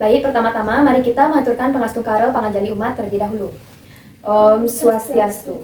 Baik, pertama-tama mari kita mengaturkan pangastuh karo pangajali umat terlebih dahulu. Om Swastiastu.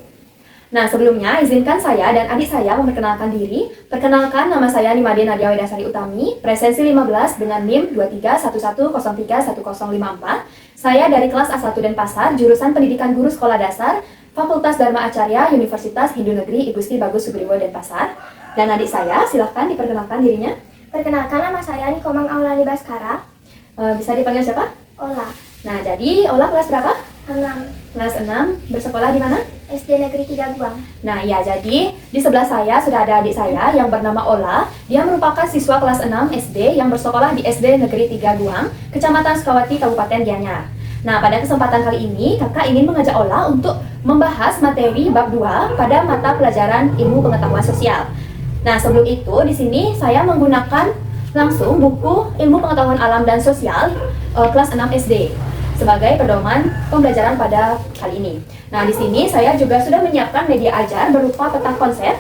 Nah, sebelumnya izinkan saya dan adik saya memperkenalkan diri. Perkenalkan, nama saya Nimade Nadia Wedasari Utami, presensi 15 dengan NIM 2311031054. Saya dari kelas A1 Denpasar, jurusan Pendidikan Guru Sekolah Dasar, Fakultas Dharma Acarya, Universitas Hindu Negeri Igusti Bagus Sugriwo Denpasar. Dan adik saya, silahkan diperkenalkan dirinya. Perkenalkan, nama saya Nikomang Aulani Baskara. Bisa dipanggil siapa? Ola. Nah, jadi Ola kelas berapa? 6. Kelas 6, bersekolah di mana? SD Negeri 3 Guang. Nah, ya, jadi di sebelah saya sudah ada adik saya yang bernama Ola. Dia merupakan siswa kelas 6 SD yang bersekolah di SD Negeri 3 Guang, Kecamatan Sukawati, Kabupaten Gianyar. Nah, pada kesempatan kali ini, kakak ingin mengajak Ola untuk membahas materi bab 2 pada mata pelajaran Ilmu Pengetahuan Sosial. Nah, sebelum itu, di sini saya menggunakan langsung buku Ilmu Pengetahuan Alam dan Sosial kelas 6 SD sebagai pedoman pembelajaran pada kali ini. Nah, di sini saya juga sudah menyiapkan media ajar berupa peta konsep,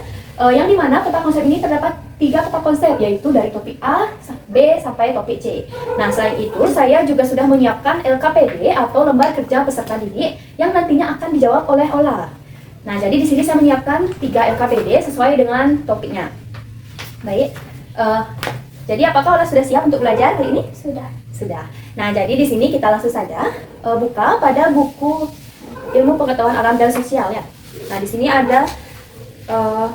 yang dimana peta konsep ini terdapat 3 peta konsep, yaitu dari topik A, B, sampai topik C. Nah, selain itu, saya juga sudah menyiapkan LKPD atau lembar kerja peserta didik yang nantinya akan dijawab oleh Ola. Nah, jadi di sini saya menyiapkan 3 LKPD sesuai dengan topiknya. Baik, jadi apakah Ola sudah siap untuk belajar hari ini? Sudah. Sudah. Nah, jadi di sini kita langsung saja buka pada buku Ilmu Pengetahuan Alam dan Sosial ya. Nah, di sini ada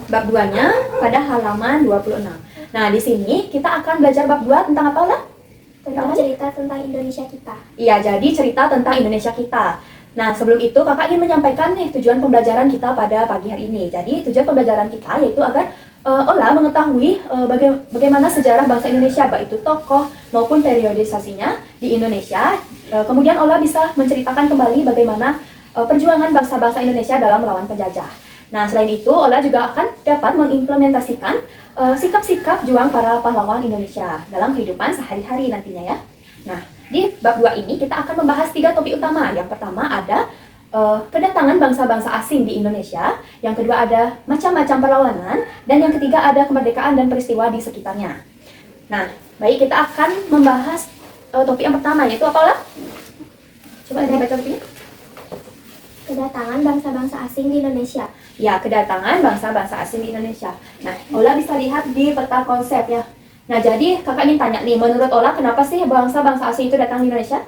bab 2-nya pada halaman 26. Nah, di sini kita akan belajar bab 2 tentang apa, Ola? Tentang cerita tentang Indonesia kita. Iya, jadi cerita tentang Indonesia kita. Nah, sebelum itu kakak ingin menyampaikan nih tujuan pembelajaran kita pada pagi hari ini. Jadi, tujuan pembelajaran kita yaitu agar Ola mengetahui bagaimana sejarah bangsa Indonesia, baik itu tokoh maupun periodisasinya di Indonesia. Kemudian Ola bisa menceritakan kembali bagaimana perjuangan bangsa-bangsa Indonesia dalam melawan penjajah. Nah, selain itu Ola juga akan dapat mengimplementasikan sikap-sikap juang para pahlawan Indonesia dalam kehidupan sehari-hari nantinya ya. Nah, di bab 2 ini kita akan membahas 3 topik utama. Yang pertama ada kedatangan bangsa-bangsa asing di Indonesia, yang kedua ada macam-macam perlawanan, dan yang ketiga ada kemerdekaan dan peristiwa di sekitarnya. Nah, baik, kita akan membahas topik yang pertama, yaitu apa lah? Coba dibaca topiknya. Kedatangan bangsa-bangsa asing di Indonesia. Ya, kedatangan bangsa-bangsa asing di Indonesia. Nah, Ola bisa lihat di peta konsep ya. Nah, jadi kakak ingin tanya nih, menurut Ola kenapa sih bangsa-bangsa asing itu datang di Indonesia?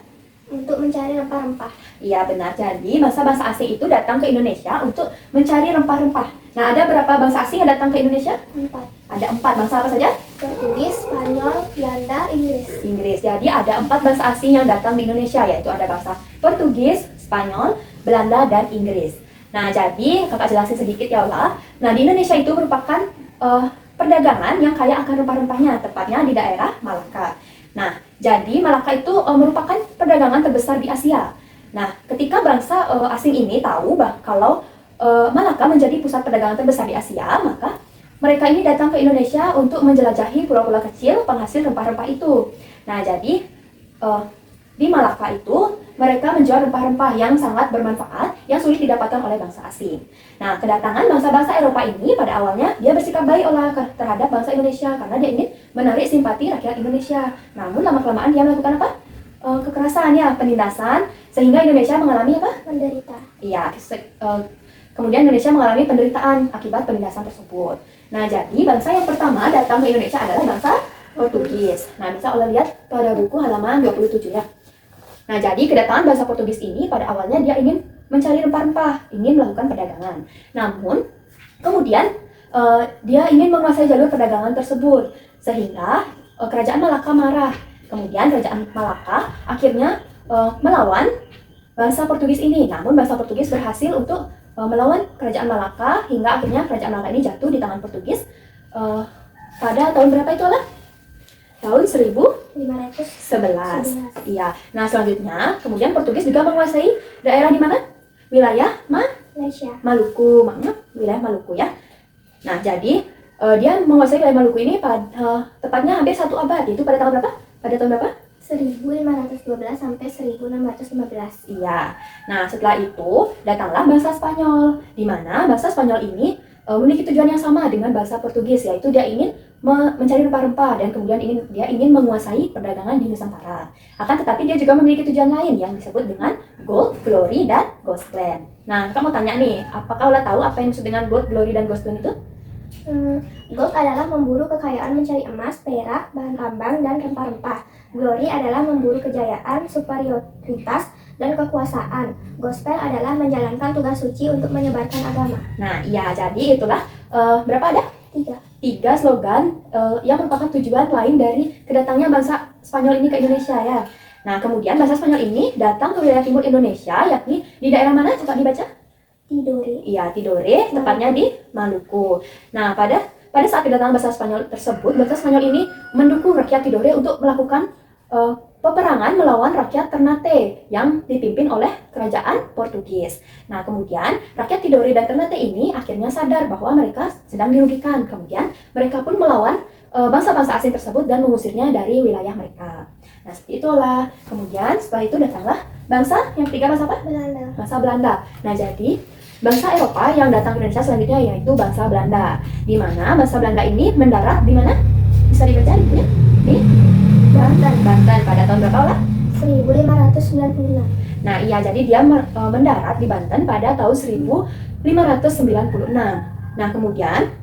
Untuk mencari rempah-rempah. Iya, benar. Jadi bangsa-bangsa asing itu datang ke Indonesia untuk mencari rempah-rempah. Nah, ada berapa bangsa asing yang datang ke Indonesia? 4. Ada 4. Bangsa apa saja? Portugis, Spanyol, Belanda, Inggris. Inggris. Jadi ada 4 bangsa asing yang datang di Indonesia, yaitu ada bangsa Portugis, Spanyol, Belanda, dan Inggris. Nah, jadi kakak jelasin sedikit ya Allah. Nah, di Indonesia itu merupakan perdagangan yang kaya akan rempah-rempahnya, tepatnya di daerah Malaka. Nah, jadi Malaka itu merupakan perdagangan terbesar di Asia. Nah, ketika bangsa asing ini tahu kalau Malaka menjadi pusat perdagangan terbesar di Asia, maka mereka ini datang ke Indonesia untuk menjelajahi pulau-pulau kecil penghasil rempah-rempah itu. Nah, jadi di Malaka itu mereka menjual rempah-rempah yang sangat bermanfaat yang sulit didapatkan oleh bangsa asing. Nah, kedatangan bangsa-bangsa Eropa ini pada awalnya dia bersikap baik terhadap bangsa Indonesia karena dia ingin menarik simpati rakyat Indonesia. Namun lama-kelamaan dia melakukan apa? Kekerasan ya, penindasan, sehingga Indonesia mengalami apa? Menderita. Iya, kemudian Indonesia mengalami penderitaan akibat penindasan tersebut. Nah, jadi bangsa yang pertama datang ke Indonesia adalah bangsa Portugis. Nah, bisa Ola lihat pada buku halaman 27 ya. Nah, jadi kedatangan bangsa Portugis ini pada awalnya dia ingin mencari rempah-rempah, ingin melakukan perdagangan. Namun, kemudian dia ingin menguasai jalur perdagangan tersebut, sehingga kerajaan Malaka marah. Kemudian kerajaan Malaka akhirnya melawan bangsa Portugis ini. Namun, bangsa Portugis berhasil untuk melawan kerajaan Malaka, hingga akhirnya kerajaan Malaka ini jatuh di tangan Portugis pada tahun berapa itu lah? Tahun 1511. Iya. Nah, selanjutnya kemudian Portugis juga menguasai daerah di mana? Wilayah Malaysia. Maluku, wilayah Maluku ya. Nah, jadi dia menguasai wilayah Maluku ini pada tepatnya hampir 1 abad. Itu pada tahun berapa? Pada tahun berapa? 1512 sampai 1615. Iya. Nah, setelah itu datanglah bangsa Spanyol, di mana bangsa Spanyol ini memiliki tujuan yang sama dengan bangsa Portugis, yaitu dia ingin mencari rempah-rempah dan kemudian dia ingin menguasai perdagangan di Nusantara. Akan tetapi dia juga memiliki tujuan lain yang disebut dengan gold, glory, dan ghostland. Nah, kamu tanya nih, apakah Ola tahu apa yang disebut dengan gold, glory, dan ghostland itu? Gold adalah memburu kekayaan mencari emas, perak, bahan tambang, dan rempah-rempah. Glory adalah memburu kejayaan, superioritas, dan kekuasaan. Gospel adalah menjalankan tugas suci untuk menyebarkan agama. Nah, iya, jadi itulah berapa ada? 3. 3 slogan yang merupakan tujuan lain dari kedatangnya bangsa Spanyol ini ke Indonesia ya. Nah, kemudian bangsa Spanyol ini datang ke wilayah timur Indonesia, yakni di daerah mana? Coba dibaca. Tidore. Iya, Tidore, tepatnya di Maluku. Nah, pada saat kedatangan bangsa Spanyol tersebut, bangsa Spanyol ini mendukung rakyat Tidore untuk melakukan peperangan melawan rakyat Ternate yang dipimpin oleh kerajaan Portugis. Nah, kemudian rakyat Tidore dan Ternate ini akhirnya sadar bahwa mereka sedang dirugikan. Kemudian mereka pun melawan bangsa-bangsa asing tersebut dan mengusirnya dari wilayah mereka. Nah, seperti itulah. Kemudian setelah itu datanglah bangsa yang ketiga, bangsa apa? Belanda. Bangsa Belanda. Nah, jadi bangsa Eropa yang datang ke Indonesia selanjutnya yaitu bangsa Belanda. Di mana bangsa Belanda ini mendarat di mana? Bisa dibaca di punya? Di Banten pada tahun berapa lah? 1596. Nah, iya, jadi dia mendarat di Banten pada tahun 1596. Nah, kemudian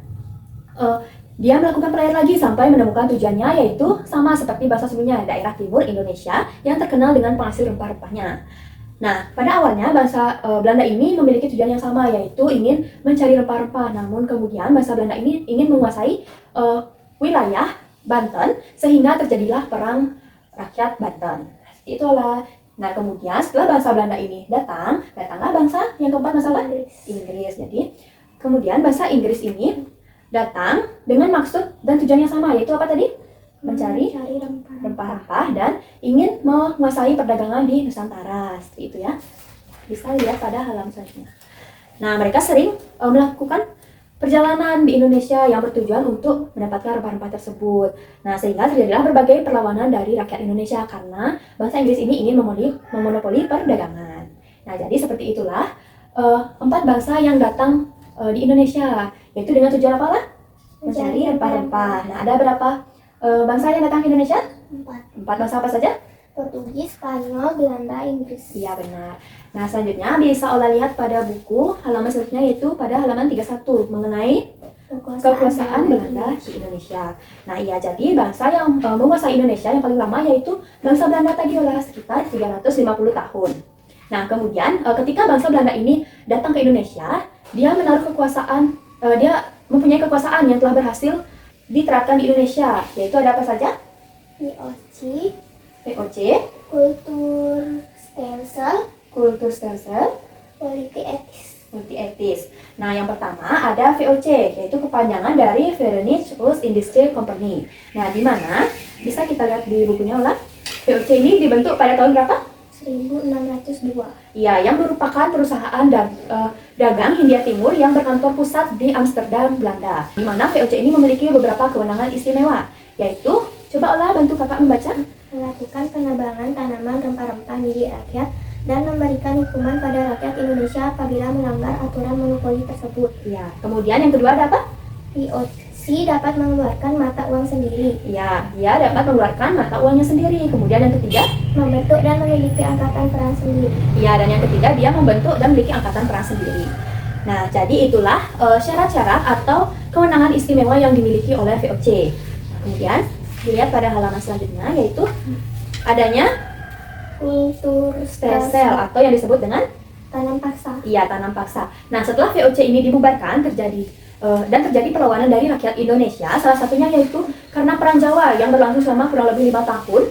dia melakukan perayaan lagi sampai menemukan tujuannya, yaitu sama seperti bangsa sebelumnya, daerah timur Indonesia yang terkenal dengan penghasil rempah-rempahnya. Nah, pada awalnya bangsa Belanda ini memiliki tujuan yang sama, yaitu ingin mencari rempah-rempah. Namun kemudian bangsa Belanda ini ingin menguasai wilayah Banten, sehingga terjadilah perang rakyat Banten. Seperti itulah. Nah, kemudian setelah bangsa Belanda ini datanglah bangsa yang keempat, bangsa apa? Inggris. Jadi kemudian bangsa Inggris ini datang dengan maksud dan tujuan yang sama, yaitu apa tadi? Mencari rempah-rempah dan ingin menguasai perdagangan di Nusantara. Seperti itu ya. Bisa lihat pada halaman selanjutnya. Nah, mereka sering melakukan perjalanan di Indonesia yang bertujuan untuk mendapatkan rempah-rempah tersebut. Nah, sehingga terjadilah berbagai perlawanan dari rakyat Indonesia karena bangsa Inggris ini ingin memonopoli perdagangan. Nah, jadi seperti itulah 4 bangsa yang datang di Indonesia, yaitu dengan tujuan apa lah? Mencari rempah-rempah. Nah, ada berapa bangsa yang datang ke Indonesia? 4 bangsa apa saja? Portugis, Spanyol, Belanda, Inggris. Iya, benar. Nah, selanjutnya bisa Ola lihat pada buku halaman selanjutnya, yaitu pada halaman 31 mengenai kekuasaan Belanda di Indonesia. Nah, iya, jadi bangsa yang menguasai Indonesia yang paling lama yaitu bangsa Belanda tadi, Ola, sekitar 350 tahun. Nah, kemudian ketika bangsa Belanda ini datang ke Indonesia, dia menaruh kekuasaan, dia mempunyai kekuasaan yang telah berhasil diterapkan di Indonesia, yaitu ada apa saja? VOC, kultur stelsel, politik multi-etis. Nah, yang pertama ada VOC, yaitu kepanjangan dari Verenigd Oost-Indische Compagnie. Nah, di mana bisa kita lihat di bukunya lah. VOC ini dibentuk pada tahun berapa? 1602. Iya, yang merupakan perusahaan dagang Hindia Timur yang berkantor pusat di Amsterdam, Belanda. Di mana VOC ini memiliki beberapa kewenangan istimewa, yaitu, coba Ola bantu kakak membaca. Melakukan penebangan tanaman rempah-rempah milik rakyat dan memberikan hukuman pada rakyat Indonesia apabila melanggar aturan monopoli tersebut. Iya, kemudian yang kedua ada apa? VOC dapat mengeluarkan mata uang sendiri. Iya, dia dapat mengeluarkan mata uangnya sendiri. Kemudian yang ketiga, Membentuk dan memiliki angkatan perang sendiri. iya, dan yang ketiga dia membentuk dan memiliki angkatan perang sendiri. Nah, jadi itulah syarat-syarat atau kewenangan istimewa yang dimiliki oleh VOC. Kemudian dilihat pada halaman selanjutnya, yaitu adanya Kultur stelsel atau yang disebut dengan tanam paksa. iya, tanam paksa. Nah, setelah VOC ini dibubarkan terjadi perlawanan dari rakyat Indonesia, salah satunya yaitu karena perang Jawa yang berlangsung selama kurang lebih 5 tahun.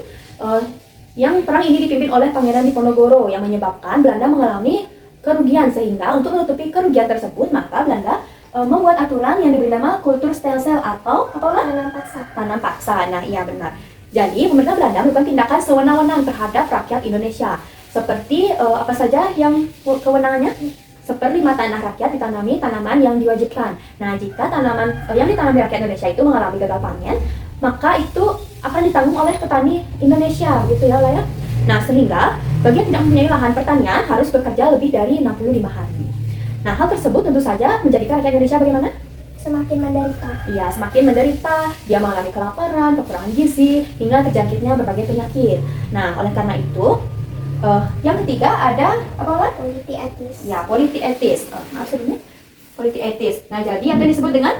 Yang perang ini dipimpin oleh Pangeran Diponegoro yang menyebabkan Belanda mengalami kerugian, sehingga untuk menutupi kerugian tersebut maka Belanda membuat aturan yang diberi nama kultur stelsel atau apalah? Tanam paksa. Nah, iya, benar. Jadi pemerintah Belanda melakukan tindakan sewenang-wenang terhadap rakyat Indonesia. Seperti apa saja yang kewenangannya? Seperlima tanah rakyat ditanami tanaman yang diwajibkan. Nah, jika tanaman yang ditanami rakyat Indonesia itu mengalami gagal panen, maka itu akan ditanggung oleh petani Indonesia, gitu ya, lah ya. Nah, sehingga bagi yang tidak mempunyai lahan pertanian harus bekerja lebih dari 65 hari. Nah, hal tersebut tentu saja menjadikan rakyat Indonesia bagaimana? Semakin menderita. Iya, semakin menderita. Dia mengalami kelaparan, kekurangan gizi, hingga terjangkitnya berbagai penyakit. Nah, oleh karena itu, yang ketiga ada apa, Wan? Politik etis. Ya, politik etis. Maksudnya politik etis. Nah, jadi yang tadi disebut dengan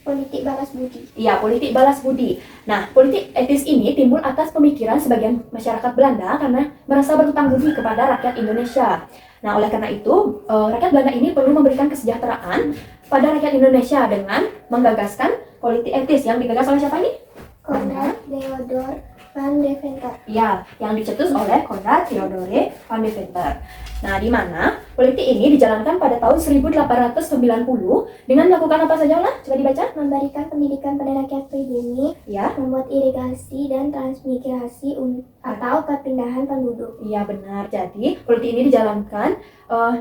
Politik balas budi. iya, politik balas budi. Nah, politik etis ini timbul atas pemikiran sebagian masyarakat Belanda karena merasa berhutang budi kepada rakyat Indonesia. Nah, oleh karena itu, rakyat Belanda ini perlu memberikan kesejahteraan pada rakyat Indonesia dengan menggagaskan politik etis yang digagas oleh siapa ini? Konrad Theodor van Deventer. Ya, yang dicetus oleh Konrad Theodore van Deventer. Nah, di mana politik ini dijalankan pada tahun 1890 dengan melakukan apa saja lah? Coba dibaca. Memberikan pendidikan pada rakyat pribumi, Ya, membuat irigasi dan transmigrasi atau perpindahan penduduk. iya benar. Jadi, politik ini dijalankan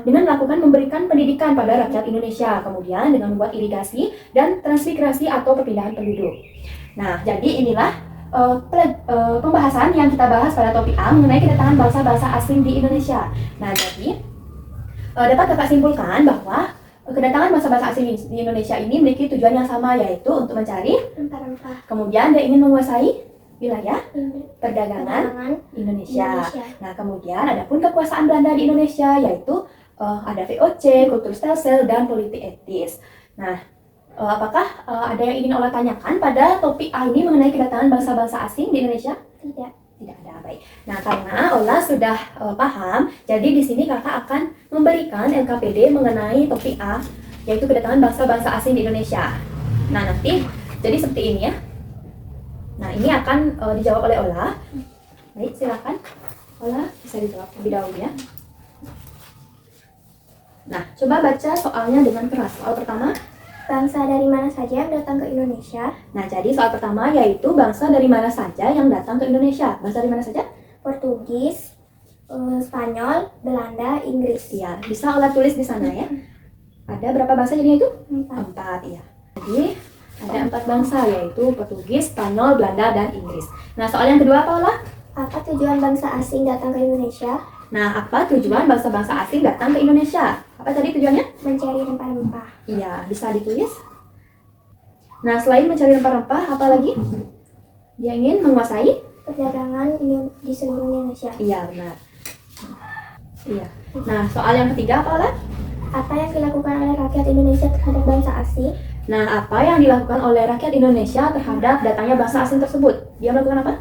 dengan melakukan memberikan pendidikan pada rakyat Indonesia, kemudian dengan membuat irigasi dan transmigrasi atau perpindahan penduduk. Nah, jadi inilah pembahasan yang kita bahas pada topik A mengenai kedatangan bangsa-bangsa asing di Indonesia. Nah, jadi dapat kakak simpulkan bahwa kedatangan bangsa-bangsa asing di Indonesia ini memiliki tujuan yang sama, yaitu untuk mencari, Rempah-rempah. kemudian dia ingin menguasai wilayah perdagangan Perdagangan Indonesia. Indonesia. Nah, kemudian ada pun kekuasaan Belanda di Indonesia, yaitu ada VOC, kultur stelsel, dan politik etis. Nah, apakah ada yang ingin Ola tanyakan pada topik A ini mengenai kedatangan bangsa-bangsa asing di Indonesia? Tidak. Tidak ada, baik. Nah, karena Ola sudah paham, jadi di sini kakak akan memberikan LKPD mengenai topik A, yaitu kedatangan bangsa-bangsa asing di Indonesia. Nah, nanti jadi seperti ini ya. Nah, ini akan dijawab oleh Ola. Baik, silakan. Ola bisa dijawab lebih dahulu ya. Nah, coba baca soalnya dengan keras. Soal pertama. Bangsa dari mana saja yang datang ke Indonesia? Nah, jadi soal pertama yaitu bangsa dari mana saja yang datang ke Indonesia. Bangsa dari mana saja? Portugis, Spanyol, Belanda, Inggris. Iya, bisa Ola tulis di sana ya. Ada berapa bangsa jadinya itu? 4, iya. Jadi, ada 4 bangsa yaitu Portugis, Spanyol, Belanda, dan Inggris. Nah, soal yang kedua apa, Ola? Apa tujuan bangsa asing datang ke Indonesia? Nah, apa tujuan bangsa-bangsa asing datang ke Indonesia? Apa tadi tujuannya? Mencari rempah-rempah. Iya, bisa ditulis. Nah, selain mencari rempah-rempah, apa lagi? Dia ingin menguasai? Perdagangan di seluruh Indonesia. Iya, benar. Iya. Nah, soal yang ketiga apa, Ola? Apa yang dilakukan oleh rakyat Indonesia terhadap bangsa asing? Nah, apa yang dilakukan oleh rakyat Indonesia terhadap datangnya bangsa asing tersebut? Dia melakukan apa?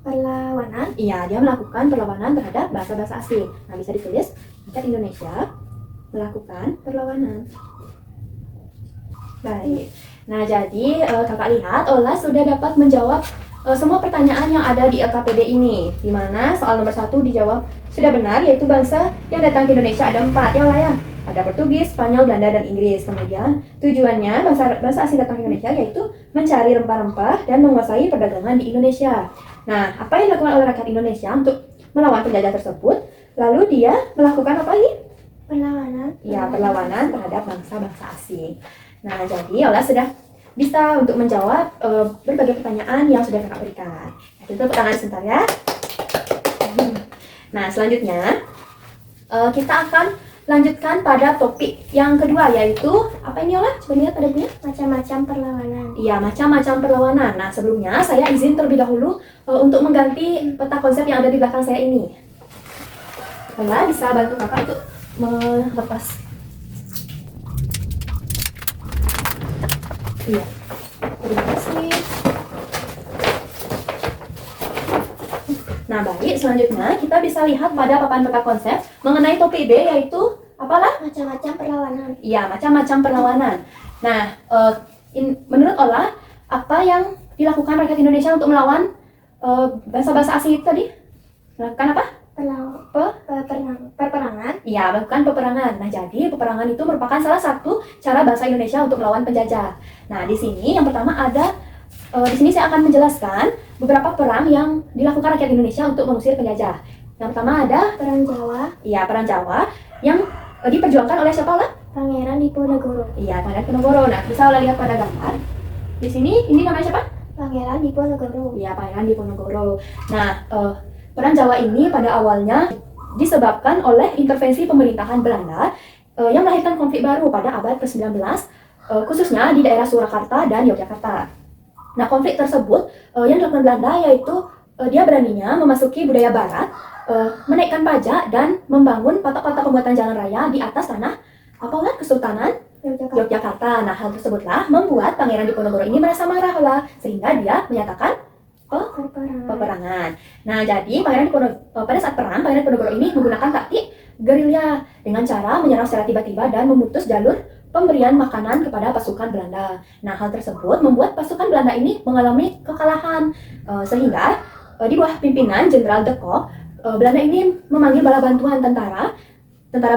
Perlawanan. Iya, dia melakukan perlawanan terhadap bangsa-bangsa asing. Nah, bisa ditulis, rakyat Indonesia melakukan perlawanan. Baik. Nah, jadi kakak lihat Ola sudah dapat menjawab semua pertanyaan yang ada di LKPD ini. Di mana soal nomor 1 dijawab sudah benar, yaitu bangsa yang datang ke Indonesia ada 4 ya Ola ya. Ada Portugis, Spanyol, Belanda, dan Inggris. Kemudian tujuannya bangsa asing datang ke Indonesia yaitu mencari rempah-rempah dan menguasai perdagangan di Indonesia. Nah, apa yang dilakukan oleh rakyat Indonesia untuk melawan penjajah tersebut? Lalu dia melakukan apa ini? Perlawanan. Ya, perlawanan terhadap bangsa-bangsa asing. Nah, jadi Ola sudah bisa untuk menjawab berbagai pertanyaan yang sudah kakak berikan. Nah, kita tepuk tangan sebentar ya. Nah, selanjutnya kita akan lanjutkan pada topik yang kedua, yaitu apa ini Ola? Coba lihat ada punya. Macam-macam perlawanan. Iya, macam-macam perlawanan. Nah, sebelumnya saya izin terlebih dahulu untuk mengganti peta konsep yang ada di belakang saya ini. Ola bisa bantu kakak untuk melepas. Iya, terima kasih. Nah, baik, selanjutnya kita bisa lihat pada papan peta konsep mengenai topik B, yaitu apalah? Macam-macam perlawanan. Iya, macam-macam perlawanan. Nah, menurut Ola, apa yang dilakukan rakyat Indonesia untuk melawan bangsa-bangsa asing itu tadi? Melakukan apa? Peperangan. Iya, melakukan peperangan. Nah, jadi peperangan itu merupakan salah satu cara bangsa Indonesia untuk melawan penjajah. Nah, di sini yang pertama ada, di sini saya akan menjelaskan beberapa perang yang dilakukan rakyat Indonesia untuk mengusir penjajah. Yang pertama ada Perang Jawa. Iya, perang Jawa yang diperjuangkan oleh siapa lah? Pangeran Diponegoro. Iya, Pangeran Diponegoro. Nah, bisa lihat pada gambar. Di sini, ini namanya siapa? Pangeran Diponegoro. Iya, Pangeran Diponegoro. Nah, perang Jawa ini pada awalnya disebabkan oleh intervensi pemerintahan Belanda yang melahirkan konflik baru pada abad ke-19, khususnya di daerah Surakarta dan Yogyakarta. Nah, konflik tersebut yang dilakukan Belanda yaitu dia beraninya memasuki budaya Barat, menaikkan pajak dan membangun patok-patok pembuatan jalan raya di atas tanah apalah Kesultanan Yogyakarta. Nah, hal tersebutlah membuat Pangeran Diponegoro ini merasa marah lah, sehingga dia menyatakan peperangan. Nah, jadi pada saat perang, Pangeran Diponegoro ini menggunakan taktik gerilya dengan cara menyerang secara tiba-tiba dan memutus jalur pemberian makanan kepada pasukan Belanda. Nah, hal tersebut membuat pasukan Belanda ini mengalami kekalahan, sehingga di bawah pimpinan Jenderal de Kock, Belanda ini memanggil bala bantuan tentara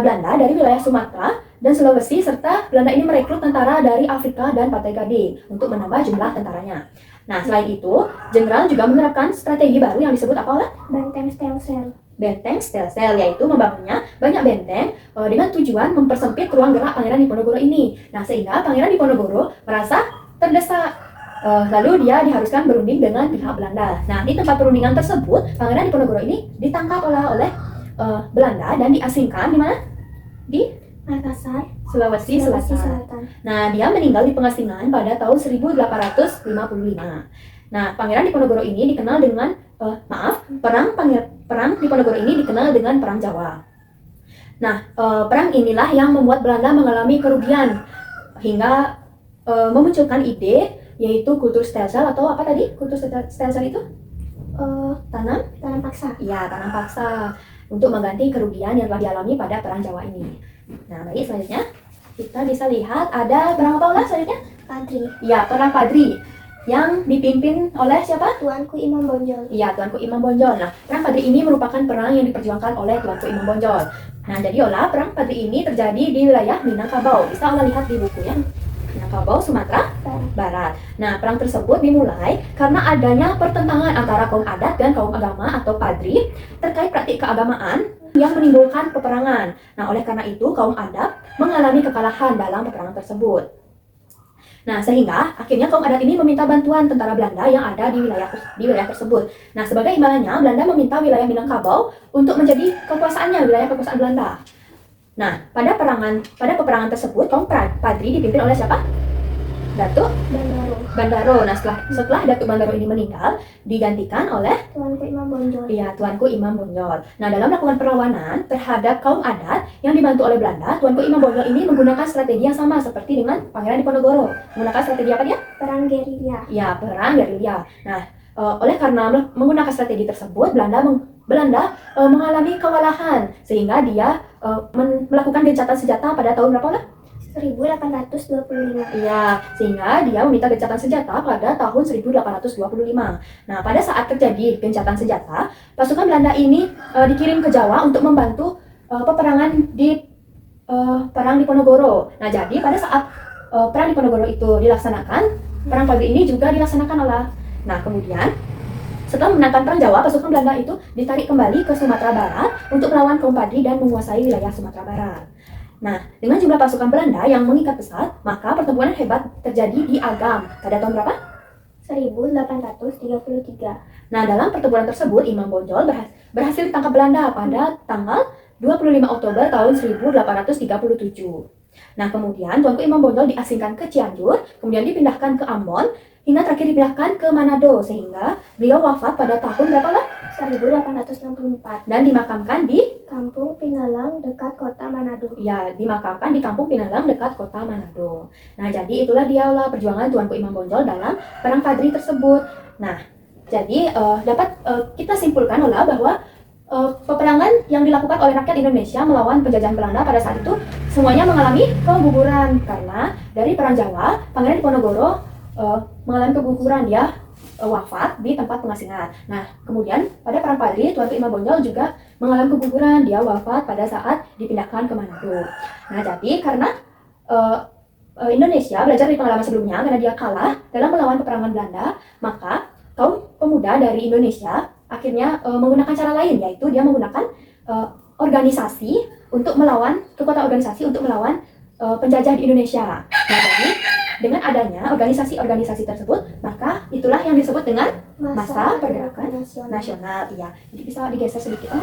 Belanda dari wilayah Sumatera dan Sulawesi, serta Belanda ini merekrut tentara dari Afrika dan Pantai Gading untuk menambah jumlah tentaranya. Nah, selain itu, Jenderal juga menerapkan strategi baru yang disebut apalah? Benteng Stelsel. Benteng Stelsel, yaitu membangunnya banyak benteng dengan tujuan mempersempit ruang gerak Pangeran Diponegoro ini. Nah, sehingga Pangeran Diponegoro merasa terdesak. Lalu dia diharuskan berunding dengan pihak Belanda. Nah, di tempat perundingan tersebut, Pangeran Diponegoro ini ditangkap oleh Belanda dan diasingkan di mana? Di Makassar, Sulawesi Selatan. Nah, dia meninggal di pengasingan pada tahun 1855. Nah, Pangeran Diponegoro ini dikenal dengan perang Diponegoro ini dikenal dengan Perang Jawa. Nah, perang inilah yang membuat Belanda mengalami kerugian hingga memunculkan ide yaitu kultur stelsel, atau apa tadi? Kultur stelsel itu? Tanam paksa. Iya, tanam paksa untuk mengganti kerugian yang telah dialami pada Perang Jawa ini. Nah, baik, selanjutnya kita bisa lihat ada perang apa ulah selanjutnya? Padri. Ya, perang Padri yang dipimpin oleh siapa? Tuanku Imam Bonjol. Iya, Tuanku Imam Bonjol. Nah, perang Padri ini merupakan perang yang diperjuangkan oleh Tuanku Imam Bonjol. Nah, jadi olah perang Padri ini terjadi di wilayah Minangkabau. Bisa olah lihat di bukunya. Minangkabau, Sumatera Barat. Nah, perang tersebut dimulai karena adanya pertentangan antara kaum adat dan kaum agama atau Padri terkait praktik keagamaan yang menimbulkan peperangan. Nah, oleh karena itu kaum adat mengalami kekalahan dalam peperangan tersebut. Nah, sehingga akhirnya kaum adat ini meminta bantuan tentara Belanda yang ada di wilayah tersebut. Nah, sebagai imbalannya Belanda meminta wilayah Minangkabau untuk menjadi wilayah kekuasaan Belanda. Nah, pada peperangan tersebut kaum Padri dipimpin oleh siapa? Datuk Bandaro. Nah, setelah Datuk Bandaro ini meninggal, digantikan oleh Tuanku Imam Bonjol. Iya, Tuanku Imam Bonjol. Nah, dalam melakukan perlawanan terhadap kaum adat yang dibantu oleh Belanda, Tuanku Imam Bonjol ini menggunakan strategi yang sama seperti dengan Pangeran Diponegoro. Menggunakan strategi apa dia? Perang gerilya. Iya, perang gerilya. Nah, oleh karena menggunakan strategi tersebut, Belanda mengalami kewalahan sehingga dia melakukan gencatan senjata pada tahun berapa lah? 1825. Iya, sehingga dia meminta gencatan senjata pada tahun 1825. Nah, pada saat terjadi gencatan senjata, pasukan Belanda ini dikirim ke Jawa untuk membantu peperangan di Perang Diponegoro. Nah, jadi pada saat Perang Diponegoro itu dilaksanakan, Perang Padri ini juga dilaksanakan oleh. Nah, kemudian setelah memenangkan Perang Jawa, pasukan Belanda itu ditarik kembali ke Sumatera Barat untuk melawan kaum Padri dan menguasai wilayah Sumatera Barat. Nah, dengan jumlah pasukan Belanda yang mengikat pesat, maka pertempuran hebat terjadi di Agam pada tahun berapa? 1833. Nah, dalam pertempuran tersebut, Imam Bonjol berhasil ditangkap Belanda pada tanggal 25 Oktober tahun 1837. Nah, kemudian Tuanku Imam Bonjol diasingkan ke Cianjur, kemudian dipindahkan ke Ambon, hingga terakhir dipindahkan ke Manado, sehingga beliau wafat pada tahun berapa lah? 1864. Dan dimakamkan di Kampung Pinalang dekat kota Manado. Ya, dimakamkan di Kampung Pinalang dekat kota Manado. Nah, jadi itulah dialah perjuangan Tuanku Imam Bonjol dalam Perang Padri tersebut. Nah, jadi dapat kita simpulkan bahwa peperangan yang dilakukan oleh rakyat Indonesia melawan penjajahan Belanda pada saat itu semuanya mengalami keguguran karena dari Perang Jawa, Pangeran Diponegoro mengalami keguguran, dia wafat di tempat pengasingan. Nah, kemudian pada Perang Padri, Tuanku Imam Bonjol juga mengalami keguguran, dia wafat pada saat dipindahkan ke Manado. Nah, jadi karena Indonesia belajar dari pengalaman sebelumnya, karena dia kalah dalam melawan peperangan Belanda, maka kaum pemuda dari Indonesia akhirnya menggunakan cara lain, yaitu dia menggunakan organisasi untuk melawan, kekuatan organisasi untuk melawan penjajah di Indonesia. Nah, jadi dengan adanya organisasi-organisasi tersebut, maka itulah yang disebut dengan Masa Pergerakan Nasional. Iya, jadi bisa digeser sedikit. Nah,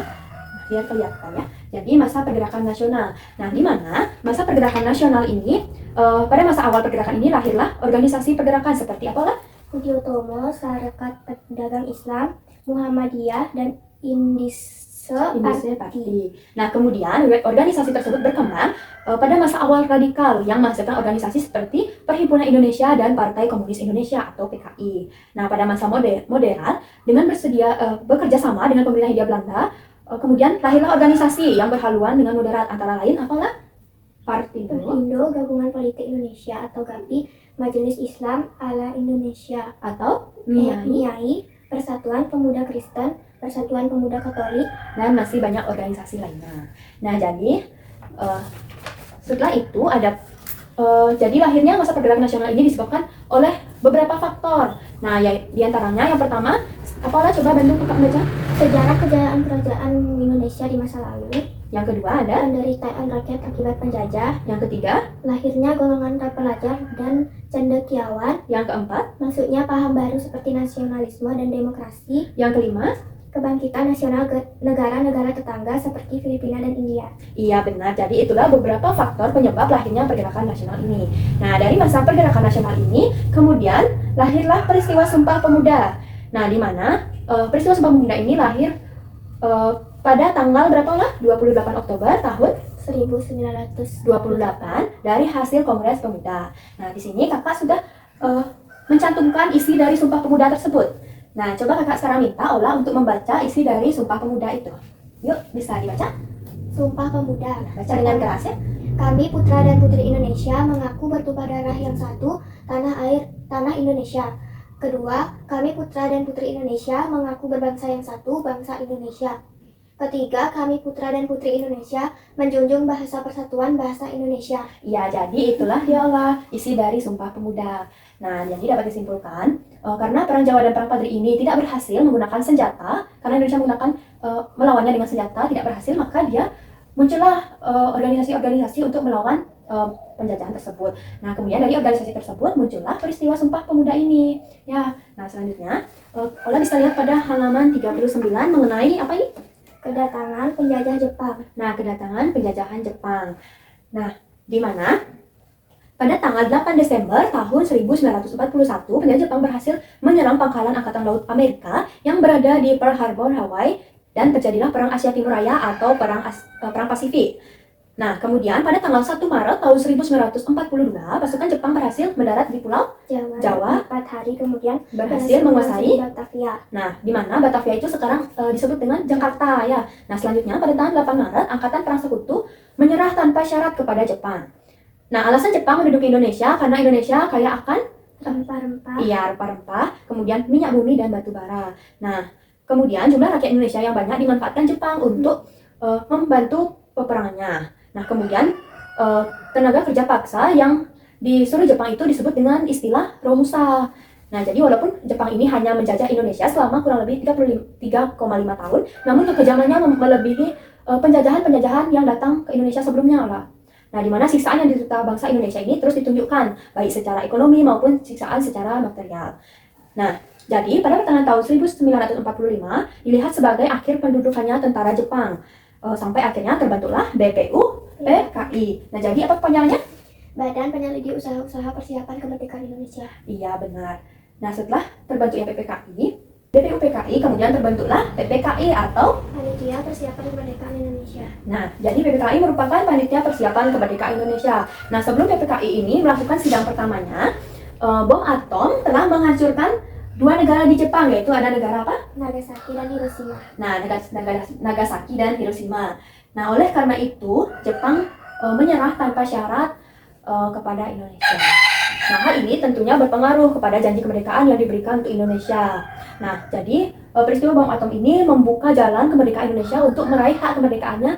biar kelihatan ya. Jadi masa pergerakan nasional. Nah, di mana masa pergerakan nasional ini pada masa awal pergerakan ini lahirlah organisasi pergerakan seperti apalah? Huti-Utomo, Sarekat Pedagang Islam, Muhammadiyah, dan Indise Party. Nah, kemudian organisasi tersebut berkembang pada masa awal radikal yang menghasilkan organisasi seperti Perhimpunan Indonesia dan Partai Komunis Indonesia atau PKI. Nah, pada masa modern dengan bersedia bekerja sama dengan pemerintah Hindia Belanda, kemudian lahirlah organisasi yang berhaluan dengan moderat antara lain apalah? Pertindo, Gabungan Politik Indonesia atau GAPI, Majelis Islam ala Indonesia atau MIAI, Persatuan Pemuda Kristen, Persatuan Pemuda Katolik, dan masih banyak organisasi lainnya. Nah, jadi setelah itu ada jadi lahirnya masa pergerakan nasional ini disebabkan oleh beberapa faktor. Nah, ya, diantaranya yang pertama, apalah, coba bantu kakak baca. sejarah kejayaan kerajaan Indonesia di masa lalu. Yang kedua ada Penderitaan rakyat akibat penjajah. yang ketiga, Lahirnya golongan terpelajar dan cendekiawan. yang keempat, Maksudnya paham baru seperti nasionalisme dan demokrasi. yang kelima. Kebangkitan nasional negara-negara tetangga seperti Filipina dan India. Iya benar, jadi itulah beberapa faktor penyebab lahirnya pergerakan nasional ini. Nah, dari masa pergerakan nasional ini, kemudian lahirlah peristiwa Sumpah Pemuda. Nah, di mana peristiwa Sumpah Pemuda ini lahir pada tanggal berapa lah? 28 Oktober tahun 1928 dari hasil Kongres Pemuda. Nah, di sini kakak sudah mencantumkan isi dari Sumpah Pemuda tersebut. Nah, coba kakak sekarang minta Ola untuk membaca isi dari Sumpah Pemuda itu. Yuk, bisa dibaca? Sumpah Pemuda. Baca dengan keras ya. Kami putra dan putri Indonesia mengaku bertumpah darah yang satu, tanah Indonesia. Kedua, kami putra dan putri Indonesia mengaku berbangsa yang satu, bangsa Indonesia. Ketiga, kami putra dan putri Indonesia menjunjung bahasa persatuan bahasa Indonesia. Ya, jadi itulah dia Ola, isi dari Sumpah Pemuda. Nah, jadi dapat disimpulkan, karena Perang Jawa dan Perang Padri ini tidak berhasil menggunakan senjata, karena Indonesia menggunakan melawannya dengan senjata tidak berhasil, maka dia muncullah organisasi-organisasi untuk melawan penjajahan tersebut. Nah, kemudian dari organisasi tersebut muncullah peristiwa Sumpah Pemuda ini. Ya, nah selanjutnya Ola bisa lihat pada halaman 39 mengenai apa ini? Kedatangan penjajah Jepang. Nah, kedatangan penjajahan Jepang. Nah, di mana pada tanggal 8 Desember tahun 1941, penjajah Jepang berhasil menyerang pangkalan Angkatan Laut Amerika yang berada di Pearl Harbor, Hawaii, dan terjadilah Perang Asia Timur Raya atau Perang Pasifik. Nah, kemudian pada tanggal 1 Maret tahun 1942, pasukan Jepang berhasil mendarat di Pulau Jawa. 4 hari kemudian Berhasil menguasai Batavia. Nah, di mana Batavia itu sekarang disebut dengan Jakarta ya. Nah, selanjutnya pada tanggal 8 Maret, Angkatan Perang Sekutu menyerah tanpa syarat kepada Jepang. Nah, alasan Jepang menduduki Indonesia karena Indonesia kaya akan Rempah-rempah. iya, rempah-rempah, kemudian minyak bumi dan batu bara. Nah, kemudian jumlah rakyat Indonesia yang banyak dimanfaatkan Jepang untuk membantu peperangannya. Nah, kemudian tenaga kerja paksa yang disuruh Jepang itu disebut dengan istilah Romusa. Nah, jadi walaupun Jepang ini hanya menjajah Indonesia selama kurang lebih 3,5 tahun, namun kekejamannya melebihi penjajahan-penjajahan yang datang ke Indonesia sebelumnya lah. Nah, di mana siksaan yang diderita bangsa Indonesia ini terus ditunjukkan, baik secara ekonomi maupun siksaan secara material. Nah, jadi pada pertengahan tahun 1945 dilihat sebagai akhir pendudukannya tentara Jepang. Sampai akhirnya terbentuklah BPUPKI. Nah, jadi apa kepanjangannya? Badan Penyelidik Usaha-Usaha Persiapan Kemerdekaan Indonesia. Iya, benar. Nah, setelah terbentuknya BPUPKI, kemudian terbentuklah PPKI atau Panitia Persiapan Kemerdekaan Indonesia. Nah, jadi PPKI merupakan Panitia Persiapan Kemerdekaan Indonesia. Nah, sebelum PPKI ini melakukan sidang pertamanya, bom atom telah menghancurkan dua negara di Jepang, yaitu ada negara apa? Nagasaki dan Hiroshima. Nah, Nagasaki dan Hiroshima. Nah, oleh karena itu, Jepang menyerah tanpa syarat kepada Indonesia. Nah, hal ini tentunya berpengaruh kepada janji kemerdekaan yang diberikan untuk Indonesia. Nah, jadi peristiwa bom atom ini membuka jalan kemerdekaan Indonesia untuk meraih hak kemerdekaannya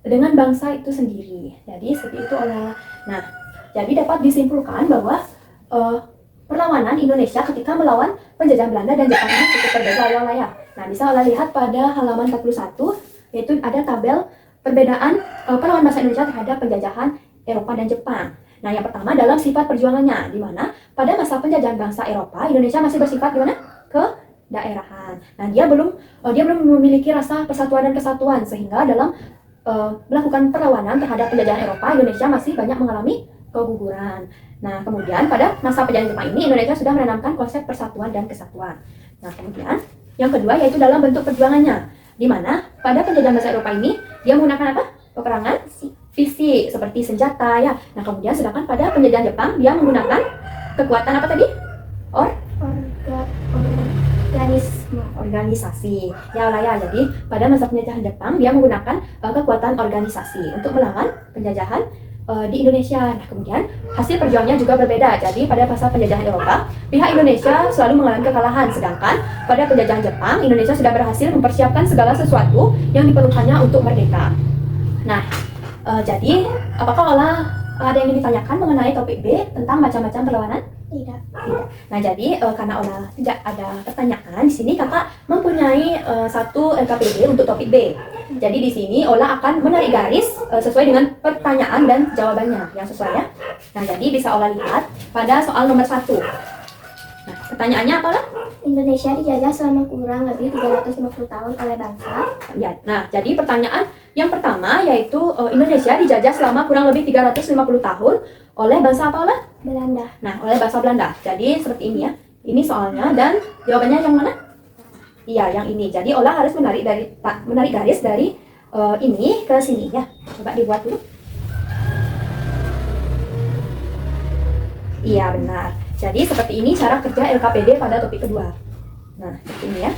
dengan bangsa itu sendiri. Jadi, seperti itu Ola. Nah, jadi dapat disimpulkan bahwa perlawanan Indonesia ketika melawan penjajah Belanda dan Jepang ini cukup berbeda ya Ola ya. Nah, bisa Ola lihat pada halaman 41, yaitu ada tabel perbedaan perlawanan bangsa Indonesia terhadap penjajahan Eropa dan Jepang. Nah, yang pertama dalam sifat perjuangannya, di mana pada masa penjajahan bangsa Eropa, Indonesia masih bersifat di mana? daerahan. Nah, dia belum memiliki rasa persatuan dan kesatuan, sehingga dalam melakukan perlawanan terhadap penjajahan Eropa, Indonesia masih banyak mengalami keguguran. Nah, kemudian pada masa penjajahan Jepang ini Indonesia sudah menanamkan konsep persatuan dan kesatuan. Nah, kemudian yang kedua yaitu dalam bentuk perjuangannya, di mana pada penjajahan masa Eropa ini dia menggunakan apa? Peperangan fisik seperti senjata ya. Nah, kemudian sedangkan pada penjajahan Jepang dia menggunakan kekuatan apa tadi? Organisasi. Ya lah ya. Jadi pada masa penjajahan Jepang dia menggunakan kekuatan organisasi untuk melawan penjajahan di Indonesia. Nah, kemudian hasil perjuangannya juga berbeda. Jadi pada masa penjajahan Eropa, pihak Indonesia selalu mengalami kekalahan, sedangkan pada penjajahan Jepang, Indonesia sudah berhasil mempersiapkan segala sesuatu yang diperlukannya untuk merdeka. Nah, jadi apakah Ola ada yang ingin ditanyakan mengenai topik B tentang macam-macam perlawanan? Tidak. Nah, jadi karena Ola tidak ada pertanyaan, di sini kakak mempunyai satu LKPD untuk topik B. Jadi di sini Ola akan menarik garis sesuai dengan pertanyaan dan jawabannya yang sesuai ya. Nah, jadi bisa Ola lihat pada soal nomor 1. Nah, pertanyaannya apa lah? Indonesia dijajah selama kurang lebih 350 tahun oleh bangsa. Ya, nah, jadi pertanyaan yang pertama yaitu Indonesia dijajah selama kurang lebih 350 tahun oleh bangsa apa lah? Belanda. Nah, oleh bangsa Belanda. Jadi seperti ini ya. Ini soalnya dan jawabannya yang mana? Iya, yang ini. Jadi Ola harus menarik garis dari ini ke sini ya. Coba dibuat dulu. Iya, benar. Jadi seperti ini cara kerja LKPD pada topik kedua. Nah, seperti ini ya.